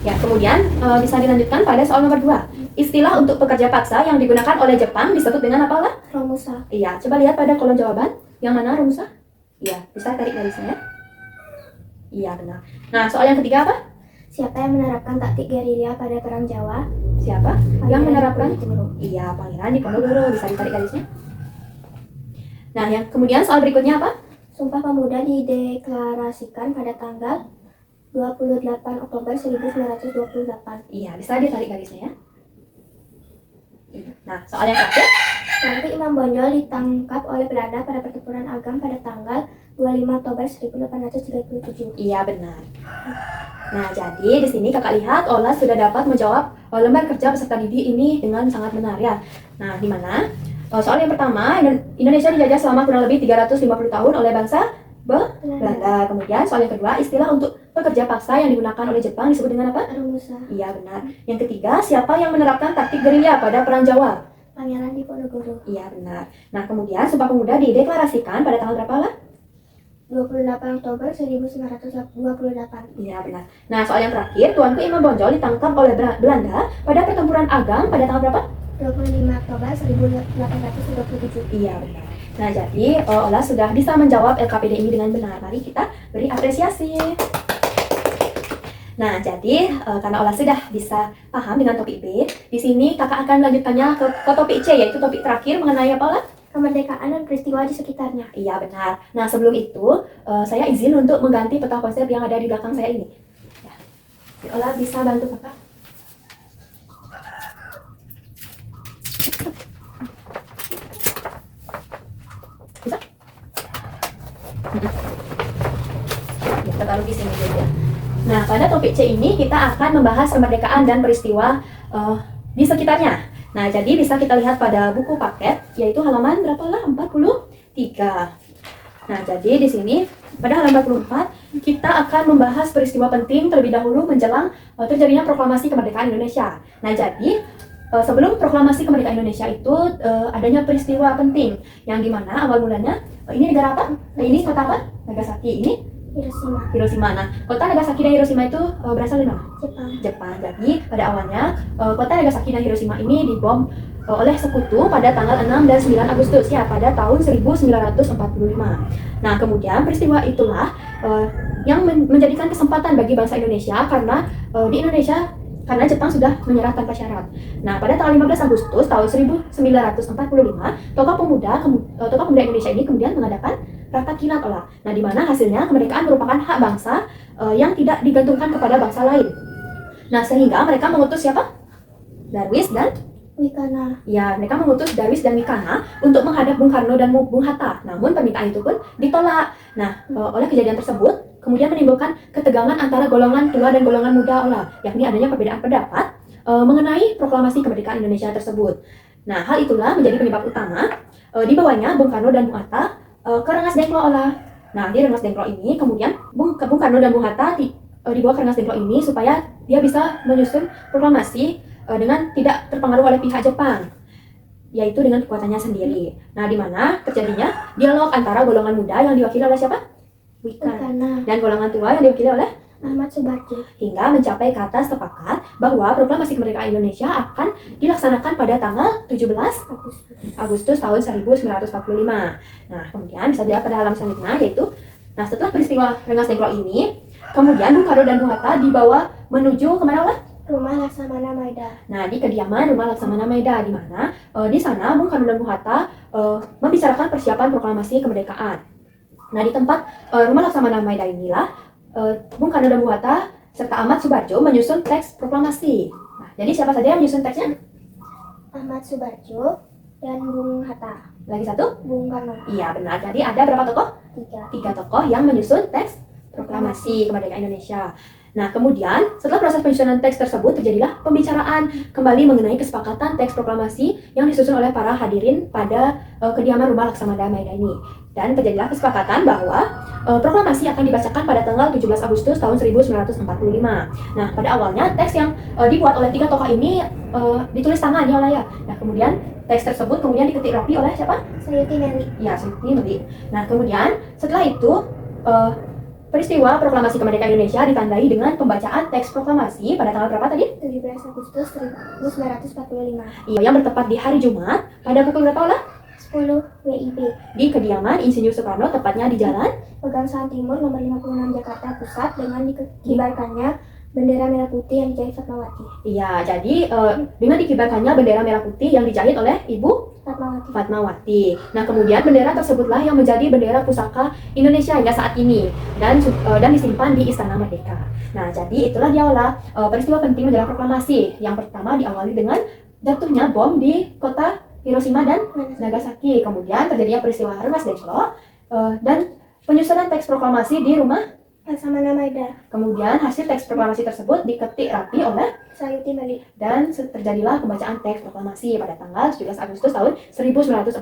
Ya, kemudian bisa dilanjutkan pada soal nomor 2. Istilah untuk pekerja paksa yang digunakan oleh Jepang disebut dengan apa lah? Romusa. Iya, coba lihat pada kolom jawaban. Yang mana Romusa? Iya, bisa tarik garisnya. Iya, benar. Nah, soal yang ketiga apa? Siapa yang menerapkan taktik gerilya pada Perang Jawa? Siapa Pangeran yang menerapkan? Diponegoro. Iya, Pangeran Diponegoro. Bisa ditarik garisnya. Nah, yang kemudian soal berikutnya apa? Sumpah Pemuda dideklarasikan pada tanggal 28 Oktober 1928. Iya, bisa ditarik garisnya ya. Nah, soal yang terakhir. Tuanku Imam Bonjol ditangkap oleh Belanda pada pertempuran Agam pada tanggal 25 Oktober 1837. Iya, benar. Nah, jadi di sini kakak lihat Ola sudah dapat menjawab lembar kerja peserta didik ini dengan sangat benar ya. Nah, di mana soal yang pertama, Indonesia dijajah selama kurang lebih 350 tahun oleh bangsa Belanda. Kemudian soal yang kedua, istilah untuk pekerja paksa yang digunakan oleh Jepang disebut dengan apa? Romusa. Iya, benar. Yang ketiga, siapa yang menerapkan taktik gerilya pada Perang Jawa? Pangeran Diponegoro. Iya, benar. Nah, kemudian Sumpah Pemuda dideklarasikan pada tanggal berapa lah? 28 Oktober 1928. Iya, benar. Nah, soal yang terakhir, Tuanku Imam Bonjol ditangkap oleh Belanda pada pertempuran Agam pada tanggal berapa? 25 Oktober 1837. Iya, benar. Nah, jadi Ola sudah bisa menjawab LKPD ini dengan benar. Mari kita beri apresiasi. Nah, jadi karena Ola sudah bisa paham dengan topik B, di sini kakak akan melanjutkannya ke topik C, yaitu topik terakhir mengenai apa lah? Kemerdekaan dan peristiwa di sekitarnya. Iya, benar. Nah, sebelum itu, saya izin untuk mengganti peta konsep yang ada di belakang saya ini. Ya. Ola bisa bantu kakak? Bisa? Ya, kita taruh di sini dulu ya. Nah, pada topik C ini kita akan membahas kemerdekaan dan peristiwa di sekitarnya. Nah, jadi bisa kita lihat pada buku paket, yaitu halaman berapa lah? 43. Nah, jadi di sini pada halaman 44 kita akan membahas peristiwa penting terlebih dahulu menjelang terjadinya proklamasi kemerdekaan Indonesia. Nah, jadi sebelum proklamasi kemerdekaan Indonesia itu adanya peristiwa penting yang dimana awal mulanya ini negara apa? Ini kota apa? Nagasaki. Ini Hiroshima. Nah, kota Nagasaki dan Hiroshima itu berasal dari mana? Jepang. Jadi pada awalnya kota Nagasaki dan Hiroshima ini dibom oleh sekutu pada tanggal 6 dan 9 Agustus ya, pada tahun 1945. Nah, kemudian peristiwa itulah yang menjadikan kesempatan bagi bangsa Indonesia karena di Indonesia karena Jepang sudah menyerah tanpa syarat. Nah, pada tanggal 15 Agustus tahun 1945, tokoh pemuda Indonesia ini kemudian mengadakan rapat kilat olah. Nah, di mana hasilnya kemerdekaan merupakan hak bangsa yang tidak digantungkan kepada bangsa lain. Nah, sehingga mereka mengutus siapa? Darwis dan Wikana. Ya, mereka mengutus Darwis dan Wikana untuk menghadap Bung Karno dan Bung Hatta. Namun permintaan itu pun ditolak. Nah, oleh kejadian tersebut, kemudian menimbulkan ketegangan antara golongan tua dan golongan muda olah, yakni adanya perbedaan pendapat mengenai proklamasi kemerdekaan Indonesia tersebut. Nah, hal itulah menjadi penyebab utama dibawanya Bung Karno dan Bung Hatta ke Rengas Dengklok olah. Nah, di Rengas Dengklok ini kemudian Bung Karno dan Bung Hatta dibawa ke Rengas Dengklok ini supaya dia bisa menyusun proklamasi dengan tidak terpengaruh oleh pihak Jepang, yaitu dengan kekuatannya sendiri. Nah, di mana terjadinya dialog antara golongan muda yang diwakili oleh siapa? Bukana Dan golongan tua yang diwakili oleh Ahmad Subarjo, hingga mencapai kata sepakat bahwa proklamasi kemerdekaan Indonesia akan dilaksanakan pada tanggal 17 Agustus tahun 1945. Nah, kemudian bisa dilihat pada halaman selanjutnya, yaitu setelah peristiwa Rengas Dengklok ini, kemudian Bung Karno dan Bung Hatta dibawa menuju kemana lah? Rumah Laksamana Maeda. Nah, di kediaman Rumah Laksamana Maeda, di mana di sana Bung Karno dan Bung Hatta membicarakan persiapan proklamasi kemerdekaan. Nah, di tempat Rumah Laksamana Maeda inilah Bung Karno dan Bung Hatta serta Ahmad Subarjo menyusun teks proklamasi. Nah, jadi siapa saja yang menyusun teksnya? Ahmad Subarjo dan Bung Hatta. Lagi satu? Bung Karno. Iya, benar. Jadi ada berapa tokoh? 3. 3 tokoh yang menyusun teks proklamasi kemerdekaan Indonesia. Nah, kemudian setelah proses penyusunan teks tersebut terjadilah pembicaraan kembali mengenai kesepakatan teks proklamasi yang disusun oleh para hadirin pada kediaman Rumah Laksamana Maeda ini. Dan terjadilah kesepakatan bahwa proklamasi akan dibacakan pada tanggal 17 Agustus tahun 1945. Nah, pada awalnya teks yang dibuat oleh 3 tokoh ini ditulis tangan ya oleh ya. Nah, kemudian teks tersebut kemudian diketik rapi oleh siapa? Sayuti Meli. Ya, Sayuti Meli. Nah, kemudian setelah itu peristiwa proklamasi kemerdekaan Indonesia ditandai dengan pembacaan teks proklamasi pada tanggal berapa tadi? 17 Agustus 1945. Iya, yang bertepat di hari Jumat pada pukul berapa lah? 10 WIB. Di kediaman Insinyur Soekarno, tepatnya di Jalan Pegangsaan Timur nomor 56 Jakarta Pusat dengan dikibarkannya bendera merah putih yang dijahit Fatmawati. Iya, jadi dengan dikibarkannya bendera merah putih yang dijahit oleh Ibu Fatmawati. Nah, kemudian bendera tersebutlah yang menjadi bendera pusaka Indonesia hingga saat ini dan disimpan di Istana Merdeka. Nah, jadi itulah dialah peristiwa penting menjelang proklamasi. Yang pertama diawali dengan jatuhnya bom di kota Hiroshima dan Nagasaki. Kemudian terjadinya peristiwa Rengas Dengklok dan penyusunan teks proklamasi di Rumah Laksamana Maeda. Kemudian hasil teks proklamasi tersebut diketik rapi oleh Sayuti Meli. dan terjadilah pembacaan teks proklamasi pada tanggal 17 Agustus tahun 1945.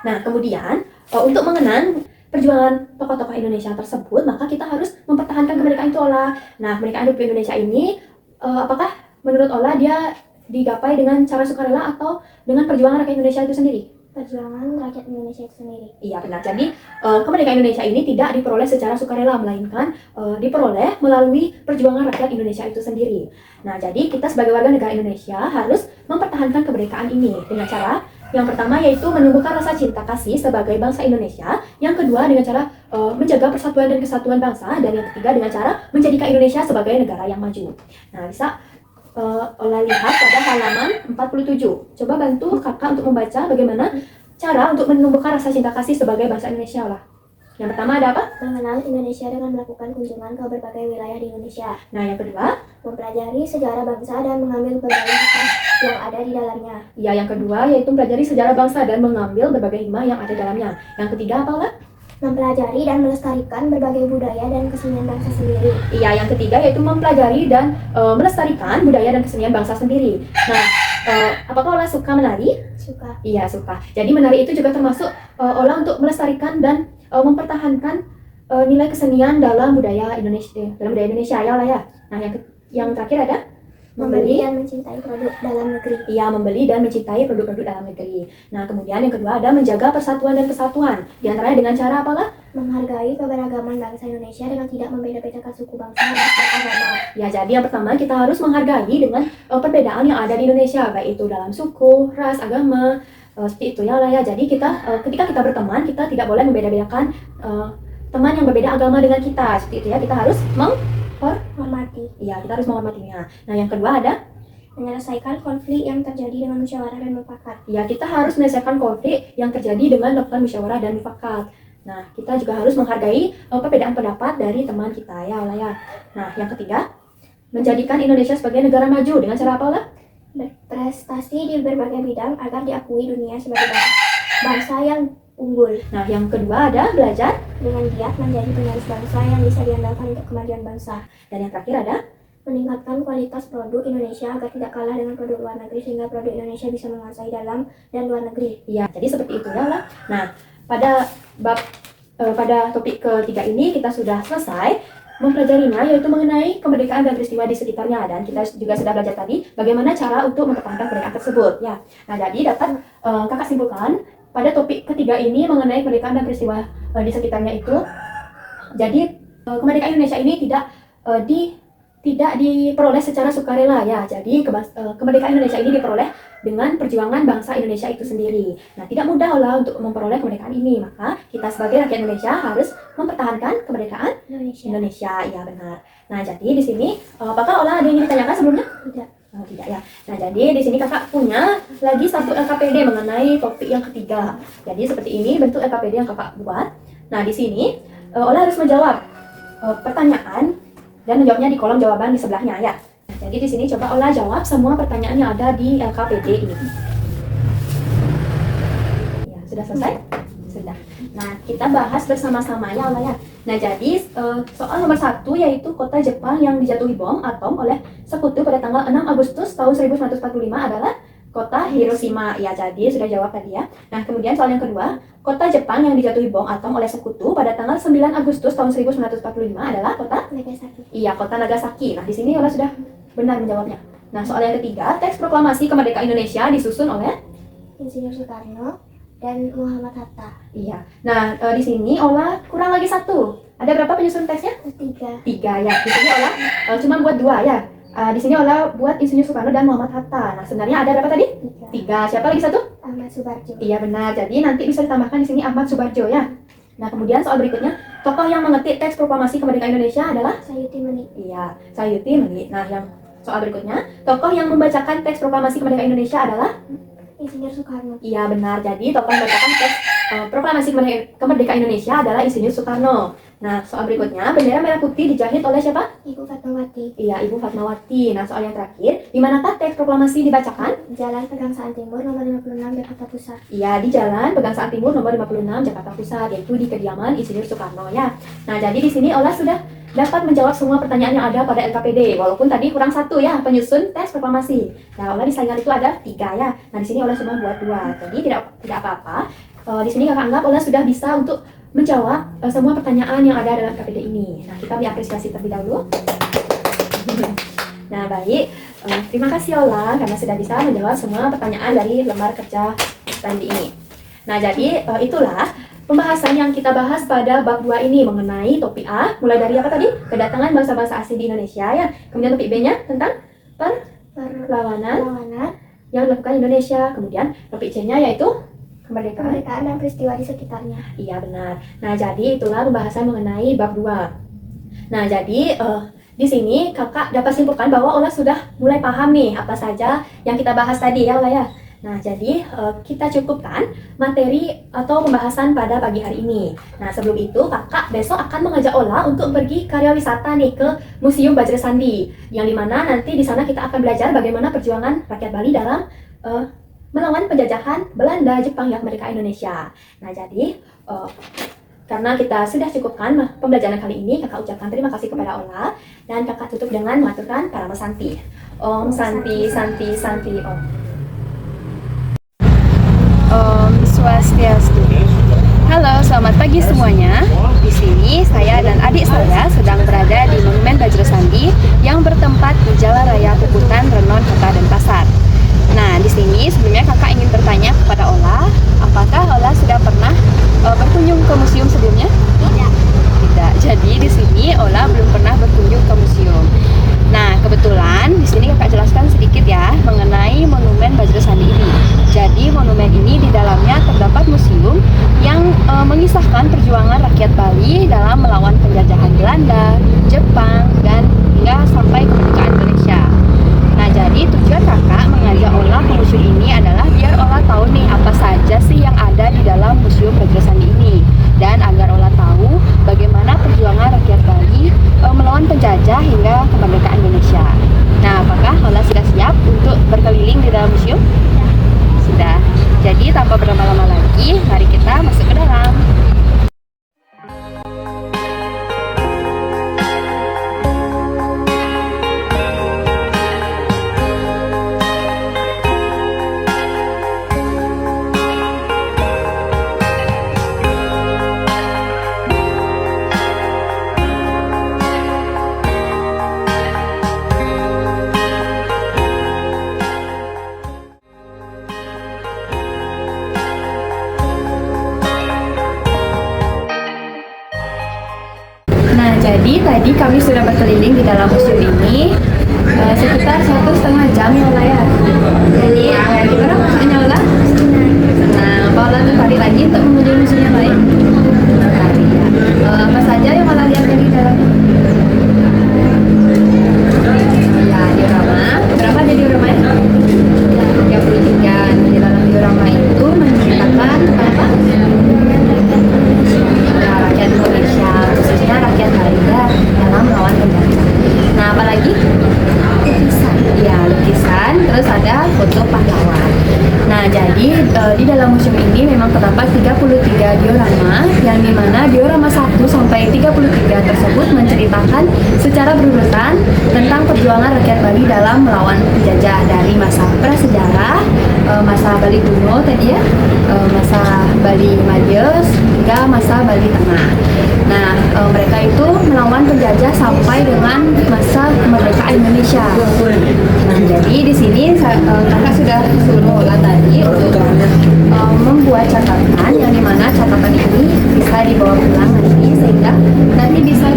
Nah, kemudian untuk mengenang perjuangan tokoh-tokoh Indonesia tersebut, maka kita harus mempertahankan kemerdekaan itu Ola. Nah, kemerdekaan Republik Indonesia ini apakah menurut Ola dia digapai dengan cara sukarela atau dengan perjuangan rakyat Indonesia itu sendiri? Perjuangan rakyat Indonesia itu sendiri. Iya, benar. Jadi kemerdekaan Indonesia ini tidak diperoleh secara sukarela, melainkan diperoleh melalui perjuangan rakyat Indonesia itu sendiri. Nah, jadi kita sebagai warga negara Indonesia harus mempertahankan kemerdekaan ini dengan cara yang pertama yaitu menumbuhkan rasa cinta kasih sebagai bangsa Indonesia. Yang kedua dengan cara menjaga persatuan dan kesatuan bangsa. Dan yang ketiga dengan cara menjadikan Indonesia sebagai negara yang maju. Nah, bisa Ola lihat pada halaman 47. Coba bantu kakak untuk membaca bagaimana cara untuk menumbuhkan rasa cinta kasih sebagai bangsa Indonesia lah. Yang pertama ada apa? Mengenal Indonesia dengan melakukan kunjungan ke berbagai wilayah di Indonesia. Nah, yang kedua? Mempelajari sejarah bangsa dan mengambil berbagai hikmah yang ada di dalamnya. Ya, yang kedua yaitu mempelajari sejarah bangsa dan mengambil berbagai hikmah yang ada di dalamnya. Yang ketiga apa lah? Mempelajari dan melestarikan berbagai budaya dan kesenian bangsa sendiri. Iya, yang ketiga yaitu mempelajari dan melestarikan budaya dan kesenian bangsa sendiri. Nah, apakah Ola suka menari? Suka. Iya, suka. Jadi menari itu juga termasuk Ola untuk melestarikan dan mempertahankan nilai kesenian dalam budaya Indonesia ya Ola ya. Nah, yang terakhir ada Membeli dan mencintai produk dalam negeri. Iya, membeli dan mencintai produk-produk dalam negeri. Nah, kemudian yang kedua ada menjaga persatuan dan kesatuan. Di antaranya dengan cara apalah? Menghargai keberagaman bangsa Indonesia dengan tidak membeda-bedakan suku bangsa dan agama. Ya, jadi yang pertama kita harus menghargai dengan perbedaan yang ada di Indonesia, baik itu dalam suku, ras, agama, seperti itu ya lah ya. Jadi kita ketika kita berteman, kita tidak boleh membeda-bedakan teman yang berbeda agama dengan kita. Seperti itu ya, kita harus menghormati. Iya, kita harus menghormatinya. Nah, yang kedua ada menyelesaikan konflik yang terjadi dengan musyawarah dan mufakat. Ya, kita harus menyelesaikan konflik yang terjadi dengan melakukan musyawarah dan mufakat. Nah, kita juga harus menghargai perbedaan pendapat dari teman kita ya Allah ya. Nah, yang ketiga, menjadikan Indonesia sebagai negara maju dengan cara apa Allah? Berprestasi di berbagai bidang agar diakui dunia sebagai bangsa yang unggul. Nah, yang kedua ada belajar. Dengan giat menjadi penerus bangsa yang bisa diandalkan untuk kemajuan bangsa. Dan yang terakhir ada Meningkatkan kualitas produk Indonesia agar tidak kalah dengan produk luar negeri sehingga produk Indonesia bisa menguasai dalam dan luar negeri. ya. Jadi seperti itu ya lah. Nah, pada topik ketiga ini kita sudah selesai mempelajarinya, yaitu mengenai kemerdekaan dan peristiwa di sekitarnya, dan kita juga sudah belajar tadi bagaimana cara untuk mempertahankan kemerdekaan tersebut ya. Nah, jadi dapat kakak simpulkan pada topik ketiga ini mengenai kemerdekaan dan peristiwa di sekitarnya itu. Jadi kemerdekaan Indonesia ini tidak diperoleh secara sukarela ya. Jadi kemerdekaan Indonesia ini diperoleh dengan perjuangan bangsa Indonesia itu sendiri. Nah, tidak mudah lah untuk memperoleh kemerdekaan ini. Maka kita sebagai rakyat Indonesia harus mempertahankan kemerdekaan Indonesia. Ya, benar. Nah, jadi di sini apakah Ola ada yang ingin ditanyakan sebelumnya? Tidak. Oh, tidak ya. Nah, jadi di sini kakak punya lagi satu LKPD mengenai topik yang ketiga. Jadi seperti ini bentuk LKPD yang kakak buat. Nah, di sini Ola harus menjawab pertanyaan dan menjawabnya di kolom jawaban di sebelahnya ya. Nah, jadi di sini coba Ola jawab semua pertanyaan yang ada di LKPD ini. Ya, sudah selesai? Sudah. Nah, kita bahas bersama-sama ya Ola ya. Nah, jadi soal nomor 1 yaitu kota Jepang yang dijatuhi bom atom oleh sekutu pada tanggal 6 Agustus tahun 1945 adalah kota Hiroshima. Ya, jadi sudah jawab tadi ya. Nah, kemudian soal yang kedua, kota Jepang yang dijatuhi bom atom oleh sekutu pada tanggal 9 Agustus tahun 1945 adalah kota Nagasaki. Iya, kota Nagasaki. Nah, di sini Ola sudah benar menjawabnya. Nah, soal yang ketiga, teks proklamasi kemerdekaan Indonesia disusun oleh Insinyur Soekarno dan Muhammad Hatta. Iya. Nah, di sini Ola kurang lagi satu. Ada berapa penyusun teksnya? 3. 3 ya. Di sini Ola cuma buat 2 ya. Di sini Ola buat Insinyur Soekarno dan Muhammad Hatta. Nah, sebenarnya ada berapa tadi? 3. Siapa lagi satu? Ahmad Subarjo. Iya, benar. Jadi nanti bisa ditambahkan di sini Ahmad Subarjo ya. Nah, kemudian soal berikutnya, tokoh yang mengetik teks proklamasi kemerdekaan Indonesia adalah Sayuti Menik. Iya, Sayuti Menik. Nah, yang soal berikutnya, tokoh yang membacakan teks proklamasi kemerdekaan Indonesia adalah Insinyur Soekarno. Iya, benar. Jadi tokoh yang membacakan teks proklamasi kemerdekaan Indonesia adalah Insinyur Soekarno. Nah, soal berikutnya, bendera merah putih dijahit oleh siapa? Ibu Fatmawati. Iya, Ibu Fatmawati. Nah, soal yang terakhir, di manakah teks proklamasi dibacakan? Jalan Pegangsaan Timur nomor 56 Jakarta Pusat. Iya, di Jalan Pegangsaan Timur nomor 56 Jakarta Pusat, yaitu di kediaman Insinyur Soekarno ya. Nah, jadi di sini Ola sudah dapat menjawab semua pertanyaan yang ada pada LKPD, walaupun tadi kurang satu ya, penyusun teks proklamasi. Nah, Ola di saingan itu ada 3 ya. Nah, di sini Ola cuma buat 2. Jadi tidak apa-apa. Di sini kakak anggap Ola sudah bisa untuk menjawab semua pertanyaan yang ada dalam LKPD ini. Nah, kita beri apresiasi terlebih dahulu. Nah, baik. Terima kasih Ola karena sudah bisa menjawab semua pertanyaan dari lembar kerja tadi ini. Nah, jadi itulah pembahasan yang kita bahas pada bab 2 ini mengenai topik A, mulai dari apa tadi? Kedatangan bangsa-bangsa asing di Indonesia ya. Kemudian topik B-nya tentang perlawanan yang dilakukan Indonesia. Kemudian topik C-nya yaitu kemerdekaan dan peristiwa di sekitarnya. Iya, benar. Nah, jadi itulah pembahasan mengenai bab 2. Nah, jadi di sini kakak dapat simpulkan bahwa Ola sudah mulai paham nih apa saja yang kita bahas tadi ya Ola ya. Nah, jadi kita cukupkan materi atau pembahasan pada pagi hari ini. Nah, sebelum itu kakak besok akan mengajak Ola untuk pergi karya wisata nih ke Museum Bajrasandi, yang dimana nanti di sana kita akan belajar bagaimana perjuangan rakyat Bali dalam melawan penjajahan Belanda, Jepang yang kemerdekaan Indonesia. Nah, jadi karena kita sudah cukupkan pembelajaran kali ini, kakak ucapkan terima kasih kepada Ola dan kakak tutup dengan mengaturkan Parama Santi. Om Santi Santi Santi Om. Om Swastiastu. Halo, selamat pagi semuanya. Di sini saya dan adik saya sedang berada di Monumen Bajrasandi yang bertempat di Jalan Raya Puputan, Renon, Kota Denpasar. Nah, di sini sebelumnya kakak ingin bertanya kepada Ola, apakah Ola sudah pernah berkunjung ke museum sebelumnya? Tidak. Tidak. Jadi di sini Ola belum pernah berkunjung ke museum. Nah, kebetulan di sini kakak jelaskan sedikit ya mengenai Monumen Bajrasandi ini. Jadi monumen ini di dalamnya terdapat museum yang mengisahkan perjuangan rakyat Bali dalam melawan penjajahan Belanda, Jepang, dan hingga sampai kemerdekaan Indonesia. tadi kami sudah berkeliling di dalam museum ini sekitar 1,5 jam ya Ola ya. Jadi gimana maksudnya Ola? Nah, apa Ola tertarik lagi untuk mengunjungi museum yang lain? Tertarik ya. Apa saja yang Ola lihat dari dalam? Ya, diorama. Berapa ada dioramanya? 33. Di dalam diorama itu menceritakan tentang apa? Ya, rakyat Indonesia, khususnya rakyat Malaysia dalam melawan penjajah. Nah, apalagi? Lukisan. Ya, lukisan. Terus ada foto pahlawan. Nah, jadi di dalam museum ini memang terdapat 33 diorama, yang dimana diorama 1 sampai 33 tersebut menceritakan secara berurutan tentang perjuangan rakyat Bali dalam melawan penjajah dari masa prasejarah, masa Bali kuno tadi ya, masa Bali Madius hingga masa Bali Tengah. Nah, mereka itu melawan penjajah sampai dengan masa kemerdekaan Indonesia. Nah, jadi di sini kakak sudah suruh Ola tadi untuk membuat catatan, yang dimana catatan ini bisa dibawa pulang nanti sehingga nanti bisa